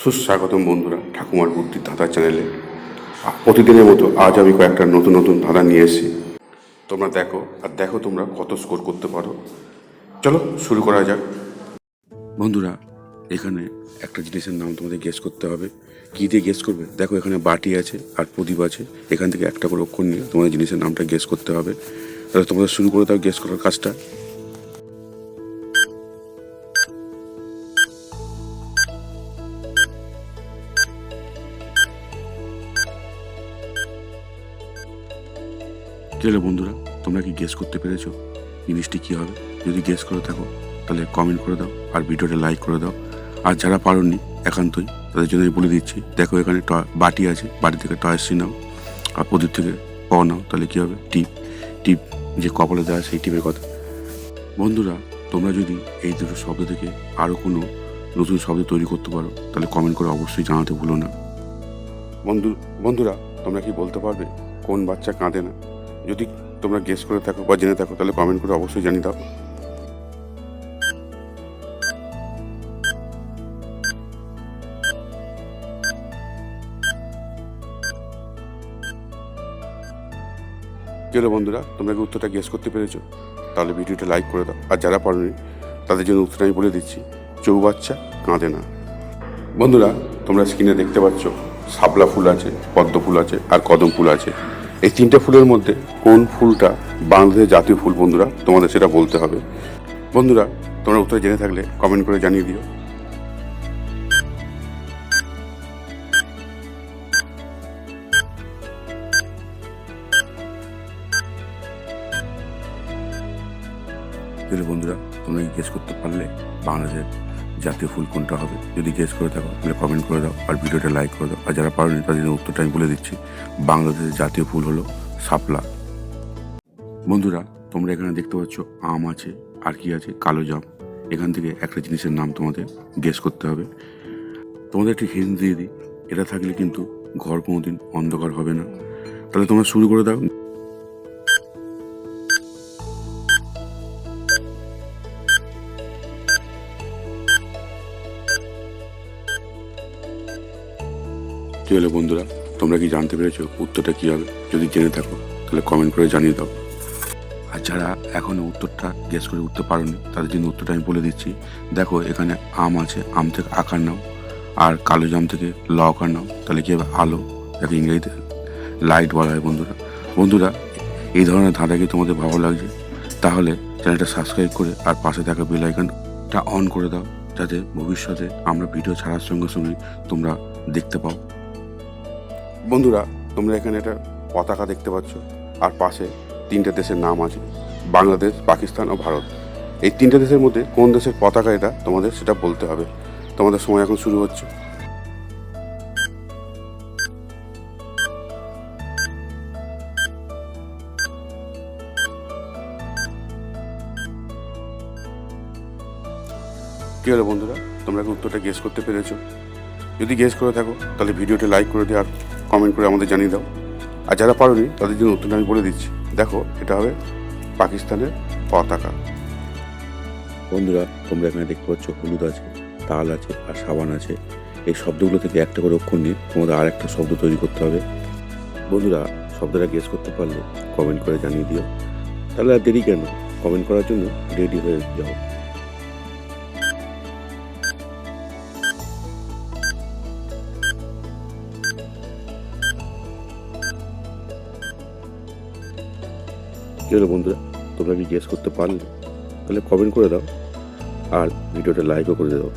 সুস্বাগতম বন্ধুরা ঠাকুমার বুদ্ধির ধাঁধা চ্যানেলে। প্রতিদিনের মতো আজ আমি কয়েকটা নতুন নতুন ধাঁধা নিয়ে এসেছি। তোমরা দেখো তোমরা কত স্কোর করতে পারো। চলো শুরু করা যাক। বন্ধুরা, এখানে একটা জিনিসের নাম তোমাদের গেস করতে হবে। কী দিয়ে গেস করবে? দেখো, এখানে বাটি আছে আর প্রদীপ আছে। এখান থেকে একটা করে অক্ষর নিয়ে তোমাদের জিনিসের নামটা গেস করতে হবে। তাহলে তোমাদের শুরু করে দাও গেস করার কাজটা। কী হলো বন্ধুরা, তোমরা কি গেস করতে পেরেছো জিনিসটি কী হবে? যদি গেস করে থাকো তাহলে কমেন্ট করে দাও আর ভিডিওটা লাইক করে দাও। আর যারা পারোনি একান্তই তাদের জন্য আমি বলে দিচ্ছি, দেখো এখানে বাটি আছে, বাটি থেকে টয়সি নাও আর প্রদীপ থেকে প নাও। তাহলে কী হবে? টিপ। টিপ যে কপালে দেওয়া সেই টিপের কথা। বন্ধুরা, তোমরা যদি এই দুটো শব্দ থেকে আরও কোনো নতুন শব্দ তৈরি করতে পারো তাহলে কমেন্ট করে অবশ্যই জানাতে ভুলো না। বন্ধুরা, তোমরা কি বলতে পারবে কোন বাচ্চা কাঁদে না? যদি তোমরা গেস করে থাকো বা জেনে থাকো তাহলে কমেন্ট করে অবশ্যই জানিয়ে দাও। কি হলো বন্ধুরা, তোমরা কি উত্তরটা গেস করতে পেরেছো? তাহলে ভিডিওটা লাইক করে দাও। আর যারা পারোনি তাদের জন্য উত্তরটা আমি বলে দিচ্ছি, চৌবাচ্চা কাঁদে না। বন্ধুরা, তোমরা স্ক্রিনে দেখতে পাচ্ছ শাপলা ফুল আছে, পদ্ম ফুল আছে আর কদম ফুল আছে। এই তিনটে ফুলের মধ্যে কোন ফুলটা বাংলাদেশের জাতীয় ফুল বন্ধুরা? তোমাদের সেটা বলতে হবে। বন্ধুরা, তোমরা উত্তর জেনে থাকলে কমেন্ট করে জানিয়ে দিও। বন্ধুরা, তোমরা কি গেস করতে পারলে বাংলাদেশের জাতীয় ফুল কোনটা হবে? যদি গেস করে থাকো তাহলে কমেন্ট করে দাও আর ভিডিওটা লাইক করে দাও। আর যারা পারোনি তাদের জন্য উত্তরটা আমি বলে দিচ্ছি, বাংলাদেশের জাতীয় ফুল হলো শাপলা। বন্ধুরা, তোমরা এখানে দেখতে পাচ্ছ আম আছে আর কি আছে? কালো জাম। এখান থেকে একটা জিনিসের নাম তোমাদের গেস করতে হবে। তোমাদের একটি হিন্ট দিয়ে দিই, এটা থাকলে কিন্তু ঘর কোনোদিন অন্ধকার হবে না। তাহলে তোমরা শুরু করে দাও। কি হলো বন্ধুরা, তোমরা কি জানতে পেরেছো উত্তরটা কী হবে? যদি জেনে থাকো তাহলে কমেন্ট করে জানিয়ে দাও। আর যারা এখনও উত্তরটা গেস করে উঠতে পারোনি তাদের জন্য উত্তরটা আমি বলে দিচ্ছি। দেখো, এখানে আম আছে, আম থেকে আকার নাও আর কালো জাম থেকে ল আকার নাও। তাহলে কী হবে? আলো, যাকে ইংরেজিতে লাইট বলা হয়। বন্ধুরা, এই ধরনের ধাঁধা কি তোমাদের ভালো লাগছে? তাহলে চ্যানেলটা সাবস্ক্রাইব করে আর পাশে থাকা বেল আইকনটা অন করে দাও, যাতে ভবিষ্যতে আমরা ভিডিও ছাড়ার সঙ্গে সঙ্গে তোমরা দেখতে পাও। বন্ধুরা, তোমরা এখানে একটা পতাকা দেখতে পাচ্ছ আর পাশে তিনটে দেশের নাম আছে, বাংলাদেশ, পাকিস্তান ও ভারত। এই তিনটে দেশের মধ্যে কোন দেশের পতাকা এটা তোমাদের সেটা বলতে হবে। তোমাদের সময় এখন শুরু হচ্ছে। কী হলো বন্ধুরা, তোমরা কি উত্তরটা গেস করতে পেরেছো? যদি গেস করে থাকো তাহলে ভিডিওটা লাইক করে দিও আর কমেন্ট করে আমাদের জানিয়ে দাও। আর যারা পারোনি তাদের জন্য উত্তরটা আমি বলে দিচ্ছি, দেখো এটা হবে পাকিস্তানের পতাকা। বন্ধুরা, তোমরা এখানে দেখতে পাচ্ছ হলুদ আছে, তাল আছে আর সাবান আছে। এই শব্দগুলো থেকে একটা করে অক্ষর নিয়ে তোমাদের আর একটা শব্দ তৈরি করতে হবে। বন্ধুরা, শব্দটা গেস করতে পারলে কমেন্ট করে জানিয়ে দিও। তাহলে আর দেরি কেন, কমেন্ট করার জন্য রেডি হয়ে যাও। কী হলো বন্ধুরা, তোমরা কি গেস করতে পারলে? তাহলে কমেন্ট করে দাও আর ভিডিওটা লাইকও করে দাও।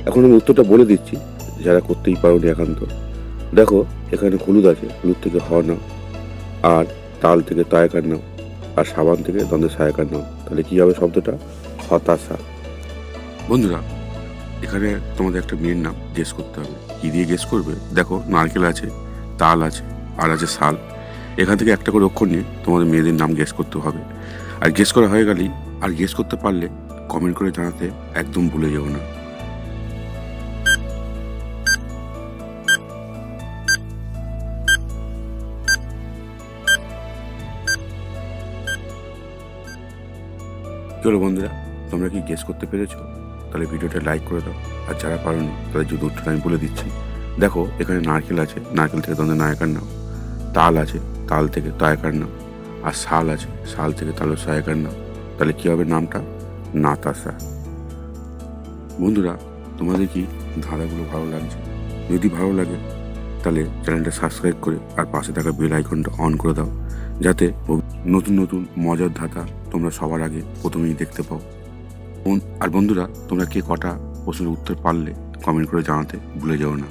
এখন আমি উত্তরটা বলে দিচ্ছি, যারা করতেই পারোনি একান্ত। দেখো, এখানে হলুদ আছে, হলুদ থেকে হ নাও আর তাল থেকে তায়কার নাও আর সাবান থেকে দ্বন্দ্বে সায়কার নাও। তাহলে কী হবে শব্দটা? হতাশা। বন্ধুরা, এখানে তোমাদের একটা মেয়ের নাম গেস করতে হবে। কী দিয়ে গেস করবে? দেখো, নারকেল আছে, তাল আছে আর আছে শাল। এখান থেকে একটা করে অক্ষর নিয়ে তোমাদের মেয়েদের নাম গেস করতে হবে। আর গেস করা হয়ে গেলেই, আর গেস করতে পারলে কমেন্ট করে জানাতে একদম ভুলে যেও না। চলো বন্ধুরা, তোমরা কি গেস করতে পেরেছো? তাহলে ভিডিওটা লাইক করে দাও। আর যারা পারোনি তাদের যদি উত্তরটা আমি বলে দিচ্ছি। দেখো এখানে নারকেল আছে, নারকেল থেকে তোমাদের নায়কার নাম। তাল আছে, তাল থেকে তায়কার নাম। আর শাল আছে, শাল থেকে তাহলে সহায়কার নাম। তাহলে কী হবে নামটা? নাতাশা। বন্ধুরা, তোমাদের কি ধাঁধাগুলো ভালো লাগছে? যদি ভালো লাগে তাহলে চ্যানেলটা সাবস্ক্রাইব করে আর পাশে থাকা বেল আইকনটা অন করে দাও, যাতে নতুন নতুন মজার ধাঁধা তোমরা সবার আগে প্রথমেই দেখতে পাও। আর বন্ধুরা, তোমরা কে কটা প্রশ্নের উত্তর পারলে কমেন্ট করে জানাতে ভুলে যাও না।